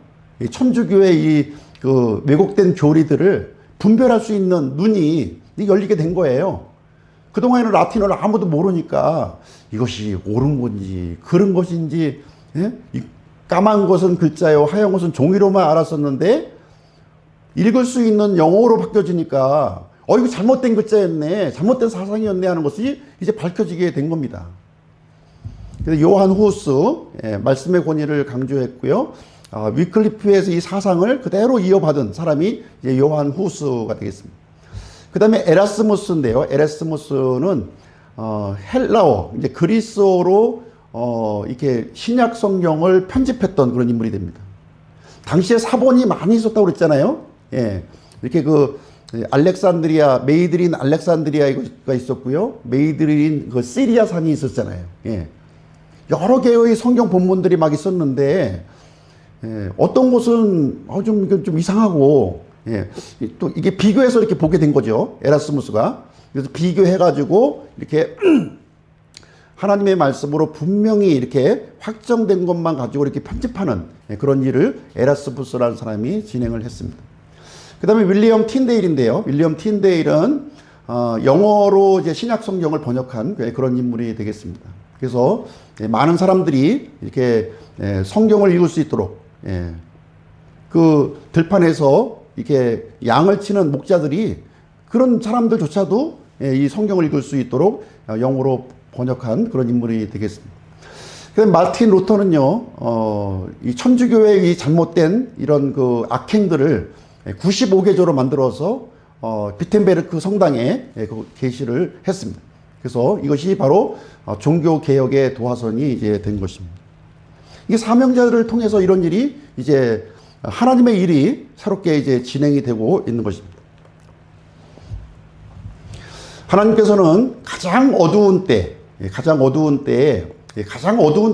이 천주교의 그 왜곡된 교리들을 분별할 수 있는 눈이 열리게 된 거예요. 그동안에는 라틴어를 아무도 모르니까 이것이 옳은 건지 그런 것인지, 예? 까만 것은 글자요, 하얀 것은 종이로만 알았었는데 읽을 수 있는 영어로 바뀌어지니까 이거 잘못된 글자였네, 잘못된 사상이었네 하는 것이 이제 밝혀지게 된 겁니다. 그래서 요한 후스, 말씀의 권위를 강조했고요. 위클리프에서 이 사상을 그대로 이어받은 사람이 이제 요한 후스가 되겠습니다. 그 다음에 에라스무스인데요. 에라스무스는 헬라어, 이제 그리스어로 이렇게 신약 성경을 편집했던 그런 인물이 됩니다. 당시에 사본이 많이 있었다고 그랬잖아요. 예. 이렇게 그 알렉산드리아, 메이드린 알렉산드리아가 있었고요. 메이드린 그 시리아 산이 있었잖아요. 예. 여러 개의 성경 본문들이 막 있었는데, 예. 어떤 곳은 좀 이상하고, 예. 또 이게 비교해서 이렇게 보게 된 거죠. 에라스무스가. 그래서 비교해가지고 이렇게 하나님의 말씀으로 분명히 이렇게 확정된 것만 가지고 이렇게 편집하는 그런 일을 에라스무스라는 사람이 진행을 했습니다. 그 다음에 윌리엄 틴데일인데요. 윌리엄 틴데일은 영어로 이제 신약 성경을 번역한 그런 인물이 되겠습니다. 그래서 많은 사람들이 이렇게 성경을 읽을 수 있도록, 그 들판에서 이렇게 양을 치는 목자들이 그런 사람들조차도 이 성경을 읽을 수 있도록 영어로 번역한 그런 인물이 되겠습니다. 그다음 마틴 루터는요, 이 천주교의 이 잘못된 이런 그 악행들을 95개조로 만들어서 비텐베르크 성당에 게시를 했습니다. 그래서 이것이 바로 종교 개혁의 도화선이 이제 된 것입니다. 이게 사명자들을 통해서 이런 일이 이제 하나님의 일이 새롭게 이제 진행이 되고 있는 것입니다. 하나님께서는 가장 어두운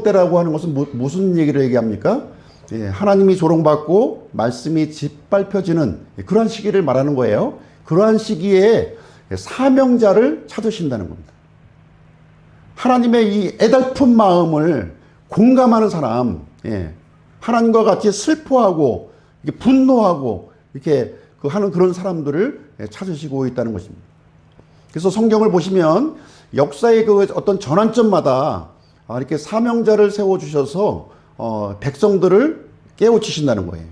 때라고 하는 것은 무슨 얘기를 얘기합니까? 하나님이 조롱받고 말씀이 짓밟혀지는 그러한 시기를 말하는 거예요. 그러한 시기에 사명자를 찾으신다는 겁니다. 하나님의 이 애달픈 마음을 공감하는 사람, 하나님과 같이 슬퍼하고 분노하고 이렇게 하는 그런 사람들을 찾으시고 있다는 것입니다. 그래서 성경을 보시면 역사의 그 어떤 전환점마다 이렇게 사명자를 세워주셔서 백성들을 깨우치신다는 거예요.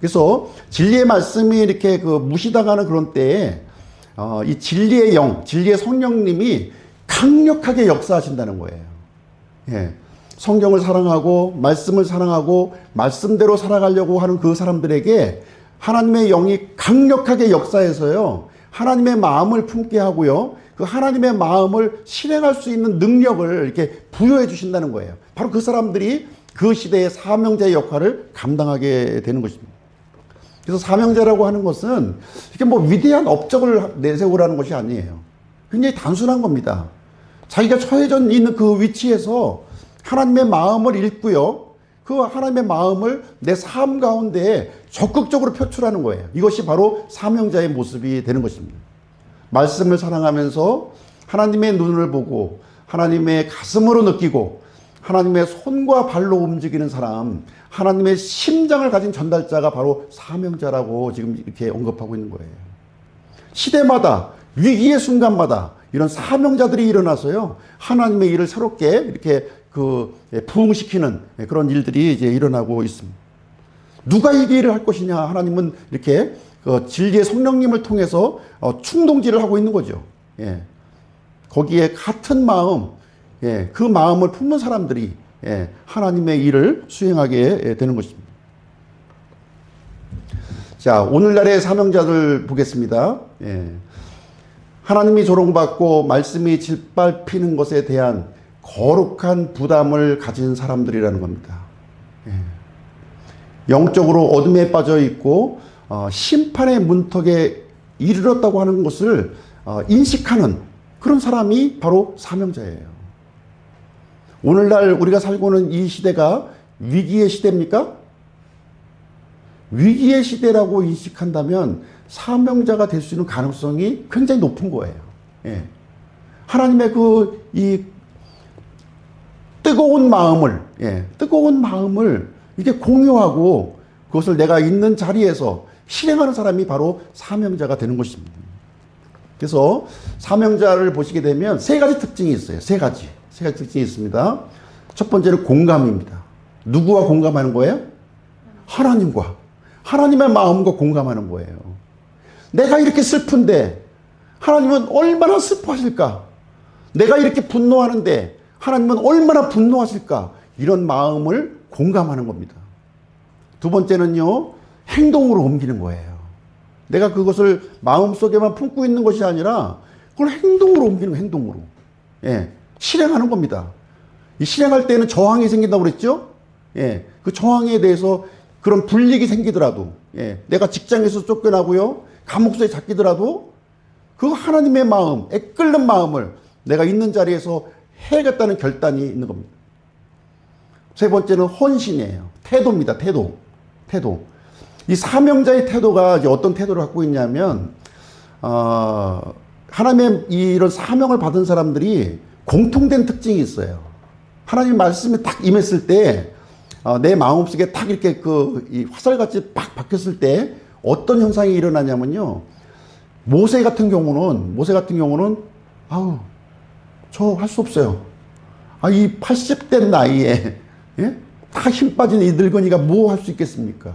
그래서 진리의 말씀이 이렇게 무시당하는 그런 때에 이 진리의 영, 진리의 성령님이 강력하게 역사하신다는 거예요. 예. 성경을 사랑하고 말씀을 사랑하고 말씀대로 살아가려고 하는 그 사람들에게 하나님의 영이 강력하게 역사해서요, 하나님의 마음을 품게 하고요, 그 하나님의 마음을 실행할 수 있는 능력을 이렇게 부여해 주신다는 거예요. 바로 그 사람들이 그 시대의 사명자의 역할을 감당하게 되는 것입니다. 그래서 사명자라고 하는 것은 이렇게 뭐 위대한 업적을 내세우라는 것이 아니에요. 굉장히 단순한 겁니다. 자기가 처해져 있는 그 위치에서 하나님의 마음을 읽고요, 그 하나님의 마음을 내 삶 가운데 적극적으로 표출하는 거예요. 이것이 바로 사명자의 모습이 되는 것입니다. 말씀을 사랑하면서 하나님의 눈을 보고 하나님의 가슴으로 느끼고 하나님의 손과 발로 움직이는 사람, 하나님의 심장을 가진 전달자가 바로 사명자라고 지금 이렇게 언급하고 있는 거예요. 시대마다 위기의 순간마다 이런 사명자들이 일어나서요, 하나님의 일을 새롭게 이렇게 부흥시키는 그런 일들이 이제 일어나고 있습니다. 누가 이 일을 할 것이냐? 하나님은 이렇게 진리의 성령님을 통해서 충동질을 하고 있는 거죠. 예. 거기에 같은 마음, 예, 그 마음을 품는 사람들이 하나님의 일을 수행하게 되는 것입니다. 자, 오늘날의 사명자들 보겠습니다. 예. 하나님이 조롱받고 말씀이 짓밟히는 것에 대한 거룩한 부담을 가진 사람들이라는 겁니다. 예. 영적으로 어둠에 빠져 있고 심판의 문턱에 이르렀다고 하는 것을 인식하는 그런 사람이 바로 사명자예요. 오늘날 우리가 살고 있는 이 시대가 위기의 시대입니까? 위기의 시대라고 인식한다면 사명자가 될 수 있는 가능성이 굉장히 높은 거예요. 예. 하나님의 이 뜨거운 마음을, 뜨거운 마음을 이게 공유하고 그것을 내가 있는 자리에서 실행하는 사람이 바로 사명자가 되는 것입니다. 그래서 사명자를 보시게 되면 세 가지 특징이 있어요. 세 가지 특징이 있습니다. 첫 번째는 공감입니다. 누구와 공감하는 거예요? 하나님과. 하나님의 마음과 공감하는 거예요. 내가 이렇게 슬픈데 하나님은 얼마나 슬퍼하실까? 내가 이렇게 분노하는데 하나님은 얼마나 분노하실까? 이런 마음을 공감하는 겁니다. 두 번째는요, 행동으로 옮기는 거예요. 내가 그것을 마음속에만 품고 있는 것이 아니라 그걸 행동으로 옮기는 거예요. 행동으로. 예, 실행하는 겁니다. 이 실행할 때는 저항이 생긴다고 그랬죠? 예, 그 저항에 대해서 그런 불이익이 생기더라도, 내가 직장에서 쫓겨나고요, 감옥소에 잡히더라도 그 하나님의 마음, 애끓는 마음을 내가 있는 자리에서 해야겠다는 결단이 있는 겁니다. 세 번째는 헌신이에요. 태도입니다. 태도. 이 사명자의 태도가 이제 어떤 태도를 갖고 있냐면, 하나님의 이런 사명을 받은 사람들이 공통된 특징이 있어요. 하나님 말씀이 딱 임했을 때, 내 마음속에 딱 이렇게 이 화살같이 팍 박혔을 때 어떤 현상이 일어나냐면요. 모세 같은 경우는, 아우, 저 할 수 없어요. 이 80대 나이에, 다 힘 빠진 이 늙은이가 뭐 할 수 있겠습니까?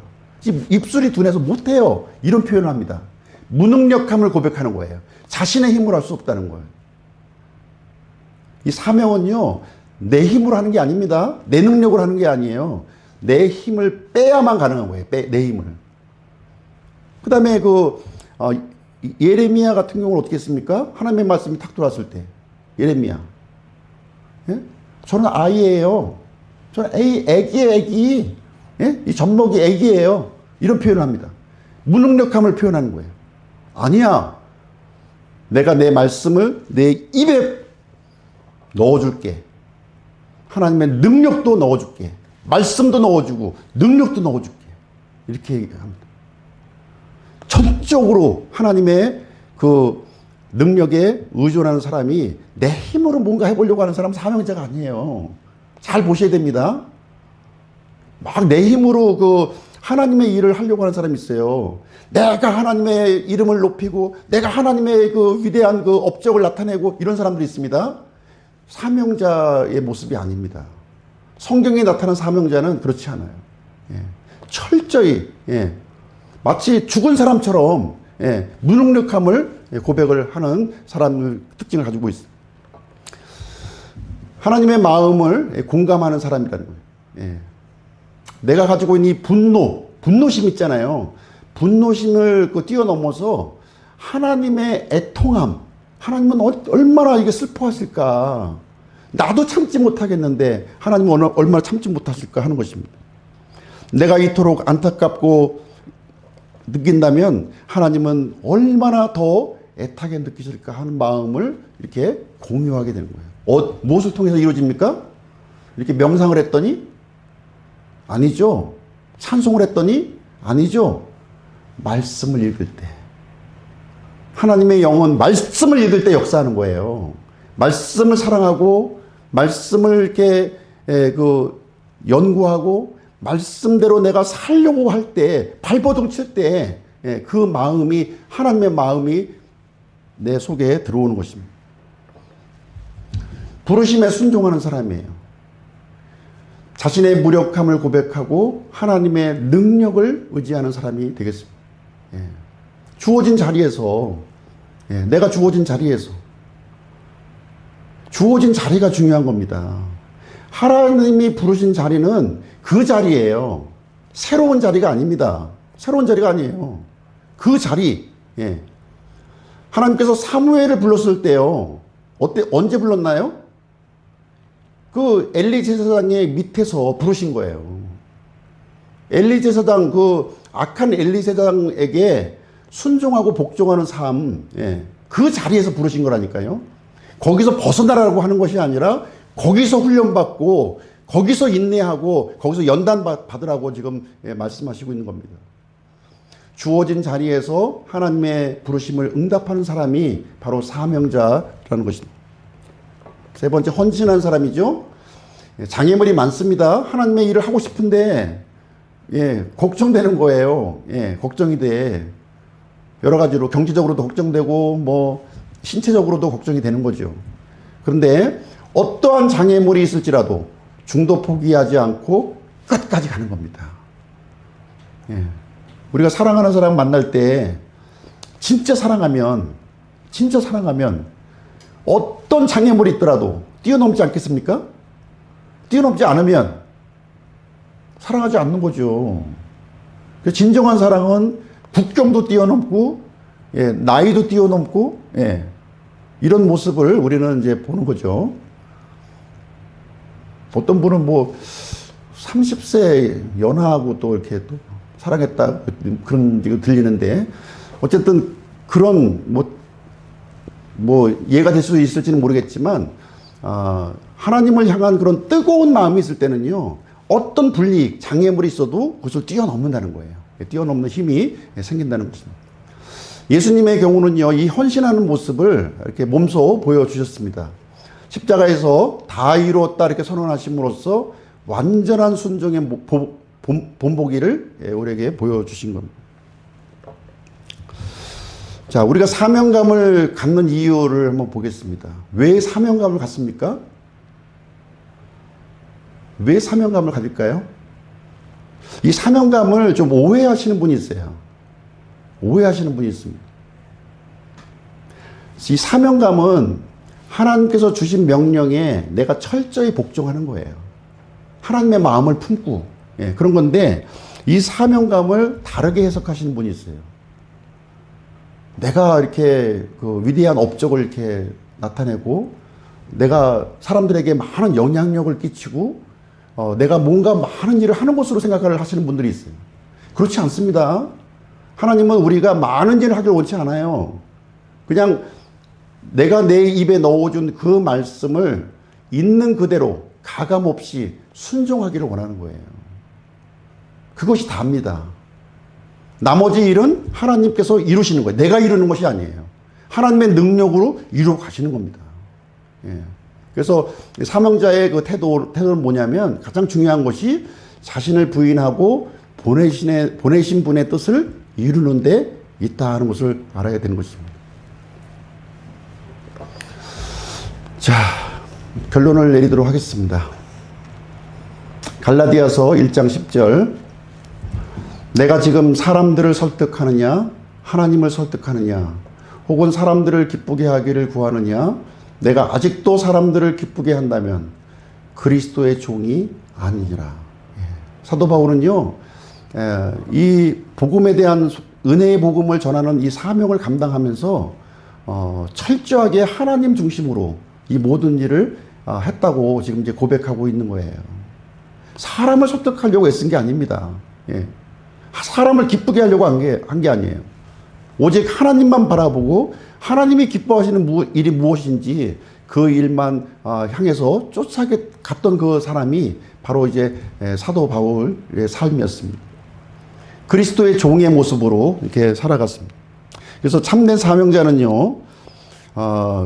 입술이 둔해서 못해요. 이런 표현을 합니다. 무능력함을 고백하는 거예요. 자신의 힘으로 할 수 없다는 거예요. 이 사명은요, 내 힘으로 하는 게 아닙니다. 내 능력으로 하는 게 아니에요. 내 힘을 빼야만 가능한 거예요. 내 힘을. 그 다음에 예레미야 같은 경우는 어떻게 했습니까? 하나님의 말씀이 탁 들어왔을 때. 예레미야. 예? 저는 아이예요. 저는 애기예요, 애기. 예? 이 젖먹이 애기예요. 이런 표현을 합니다. 무능력함을 표현하는 거예요. 아니야. 내가 내 말씀을 내 입에 넣어줄게. 하나님의 능력도 넣어줄게. 말씀도 넣어주고 능력도 넣어줄게. 이렇게 얘기합니다. 전적으로 하나님의 그 능력에 의존하는 사람이 내 힘으로 뭔가 해보려고 하는 사람은 사명자가 아니에요. 잘 보셔야 됩니다. 막 내 힘으로 하나님의 일을 하려고 하는 사람이 있어요. 내가 하나님의 이름을 높이고 내가 하나님의 위대한 업적을 나타내고 이런 사람들이 있습니다. 사명자의 모습이 아닙니다. 성경에 나타난 사명자는 그렇지 않아요. 예. 철저히 마치 죽은 사람처럼 무능력함을 고백을 하는 사람의 특징을 가지고 있어요. 하나님의 마음을 공감하는 사람이라는 거예요. 내가 가지고 있는 이 분노심 있잖아요. 분노심을 뛰어넘어서 하나님의 애통함, 하나님은 얼마나 이게 슬퍼하실까. 나도 참지 못하겠는데 하나님은 얼마나 참지 못하실까 하는 것입니다. 내가 이토록 안타깝고 느낀다면 하나님은 얼마나 더 애타게 느끼실까 하는 마음을 이렇게 공유하게 되는 거예요. 무엇을 통해서 이루어집니까? 이렇게 명상을 했더니? 아니죠. 찬송을 했더니? 아니죠. 말씀을 읽을 때. 하나님의 영은 말씀을 읽을 때 역사하는 거예요. 말씀을 사랑하고 말씀을 이렇게 연구하고 말씀대로 내가 살려고 할 때, 발버둥 칠 때 그 마음이, 하나님의 마음이 내 속에 들어오는 것입니다. 부르심에 순종하는 사람이에요. 자신의 무력함을 고백하고 하나님의 능력을 의지하는 사람이 되겠습니다. 주어진 자리에서, 내가 주어진 자리에서, 주어진 자리가 중요한 겁니다. 하나님이 부르신 자리는 그 자리예요. 새로운 자리가 아닙니다. 새로운 자리가 아니에요. 그 자리. 하나님께서 사무엘을 불렀을 때요. 언제 불렀나요? 그 엘리 제사장의 밑에서 부르신 거예요. 엘리 제사장, 그 악한 엘리 제사장에게 순종하고 복종하는 삶, 그 자리에서 부르신 거라니까요. 거기서 벗어나라고 하는 것이 아니라 거기서 훈련받고 거기서 인내하고 거기서 연단 받으라고 지금 말씀하시고 있는 겁니다. 주어진 자리에서 하나님의 부르심을 응답하는 사람이 바로 사명자라는 것입니다. 세 번째, 헌신한 사람이죠. 장애물이 많습니다. 하나님의 일을 하고 싶은데 걱정되는 거예요. 걱정이 돼. 여러 가지로 경제적으로도 걱정되고 뭐 신체적으로도 걱정이 되는 거죠. 그런데 어떠한 장애물이 있을지라도 중도 포기하지 않고 끝까지 가는 겁니다. 우리가 사랑하는 사람 만날 때 진짜 사랑하면 어떤 장애물이 있더라도 뛰어넘지 않겠습니까? 뛰어넘지 않으면 사랑하지 않는 거죠. 진정한 사랑은 국경도 뛰어넘고 나이도 뛰어넘고 이런 모습을 우리는 이제 보는 거죠. 어떤 분은 뭐 30세 연하하고 또 이렇게 또 사랑했다 그런 얘기가 들리는데 어쨌든 그런 뭐 예가 될 수 있을지는 모르겠지만 하나님을 향한 그런 뜨거운 마음이 있을 때는요 어떤 불이익 장애물이 있어도 그것을 뛰어넘는다는 거예요. 뛰어넘는 힘이 생긴다는 것입니다. 예수님의 경우는요 이 헌신하는 모습을 이렇게 몸소 보여주셨습니다. 십자가에서 다 이루었다 이렇게 선언하심으로써 완전한 순종의 본보기를 우리에게 보여주신 겁니다. 자, 우리가 사명감을 갖는 이유를 한번 보겠습니다. 왜 사명감을 갖습니까? 왜 사명감을 가질까요? 이 사명감을 좀 오해하시는 분이 있어요. 오해하시는 분이 있습니다. 이 사명감은 하나님께서 주신 명령에 내가 철저히 복종하는 거예요. 하나님의 마음을 품고 그런 건데 이 사명감을 다르게 해석하시는 분이 있어요. 내가 이렇게 그 위대한 업적을 이렇게 나타내고 내가 사람들에게 많은 영향력을 끼치고 내가 뭔가 많은 일을 하는 것으로 생각을 하시는 분들이 있어요. 그렇지 않습니다. 하나님은 우리가 많은 일을 하길 원치 않아요. 그냥 내가 내 입에 넣어준 그 말씀을 있는 그대로 가감없이 순종하기를 원하는 거예요. 그것이 다입니다. 나머지 일은 하나님께서 이루시는 거예요. 내가 이루는 것이 아니에요. 하나님의 능력으로 이루어 가시는 겁니다. 그래서 사명자의 그 태도는 뭐냐면 가장 중요한 것이 자신을 부인하고 보내신 분의 뜻을 이루는 데 있다 하는 것을 알아야 되는 것입니다. 자, 결론을 내리도록 하겠습니다. 갈라디아서 1장 10절. 내가 지금 사람들을 설득하느냐 하나님을 설득하느냐 혹은 사람들을 기쁘게 하기를 구하느냐 내가 아직도 사람들을 기쁘게 한다면 그리스도의 종이 아니니라. 사도 바울은요, 이 복음에 대한 은혜의 복음을 전하는 이 사명을 감당하면서 철저하게 하나님 중심으로 이 모든 일을 했다고 지금 이제 고백하고 있는 거예요. 사람을 설득하려고 애쓴 게 아닙니다. 사람을 기쁘게 하려고 한 게 아니에요. 오직 하나님만 바라보고 하나님이 기뻐하시는 일이 무엇인지 그 일만 향해서 쫓아갔던 그 사람이 바로 이제 사도 바울의 삶이었습니다. 그리스도의 종의 모습으로 이렇게 살아갔습니다. 그래서 참된 사명자는요,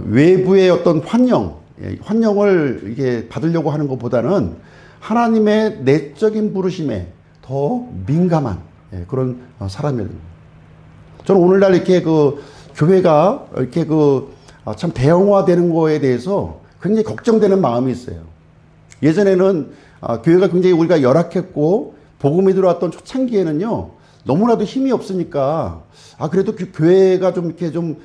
외부의 어떤 환영을 이게 받으려고 하는 것보다는 하나님의 내적인 부르심에 더 민감한 그런 사람이에요. 저는 오늘날 이렇게 교회가 이렇게 참 대형화되는 거에 대해서 굉장히 걱정되는 마음이 있어요. 예전에는 교회가 굉장히 우리가 열악했고 복음이 들어왔던 초창기에는요, 너무나도 힘이 없으니까 그래도 교회가 좀 이렇게 좀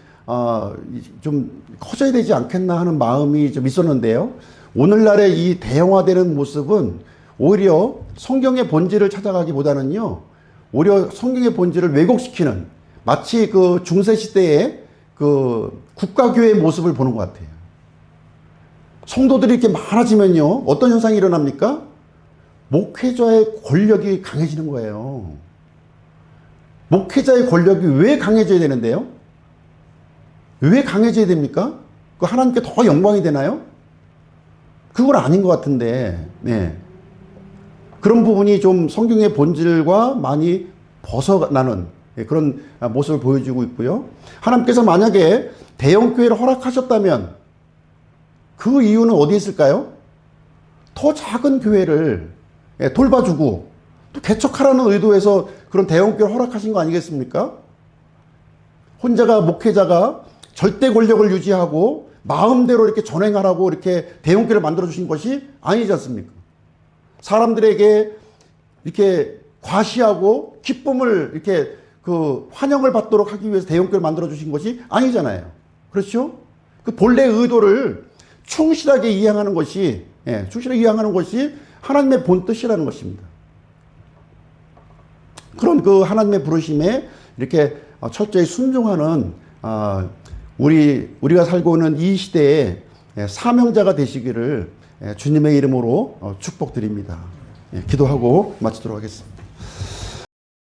커져야 되지 않겠나 하는 마음이 좀 있었는데요. 오늘날의 이 대형화되는 모습은 오히려 성경의 본질을 찾아가기보다는요, 오히려 성경의 본질을 왜곡시키는, 마치 그 중세시대의 그 국가교회의 모습을 보는 것 같아요. 성도들이 이렇게 많아지면요, 어떤 현상이 일어납니까? 목회자의 권력이 강해지는 거예요. 목회자의 권력이 왜 강해져야 되는데요? 왜 강해져야 됩니까? 그 하나님께 더 영광이 되나요? 그건 아닌 것 같은데, 그런 부분이 좀 성경의 본질과 많이 벗어나는 그런 모습을 보여주고 있고요. 하나님께서 만약에 대형교회를 허락하셨다면 그 이유는 어디에 있을까요? 더 작은 교회를 돌봐주고 또 개척하라는 의도에서 그런 대형교회를 허락하신 거 아니겠습니까? 목회자가 절대 권력을 유지하고 마음대로 이렇게 전행하라고 이렇게 대형교회를 만들어주신 것이 아니지 않습니까? 사람들에게 이렇게 과시하고 기쁨을 이렇게 환영을 받도록 하기 위해서 대형교회를 만들어주신 것이 아니잖아요. 그렇죠? 그 본래의 의도를 충실하게 이행하는 것이 하나님의 본 뜻이라는 것입니다. 그런 그 하나님의 부르심에 이렇게 철저히 순종하는 우리가 살고 있는 이 시대에 사명자가 되시기를 주님의 이름으로 축복드립니다. 기도하고 마치도록 하겠습니다.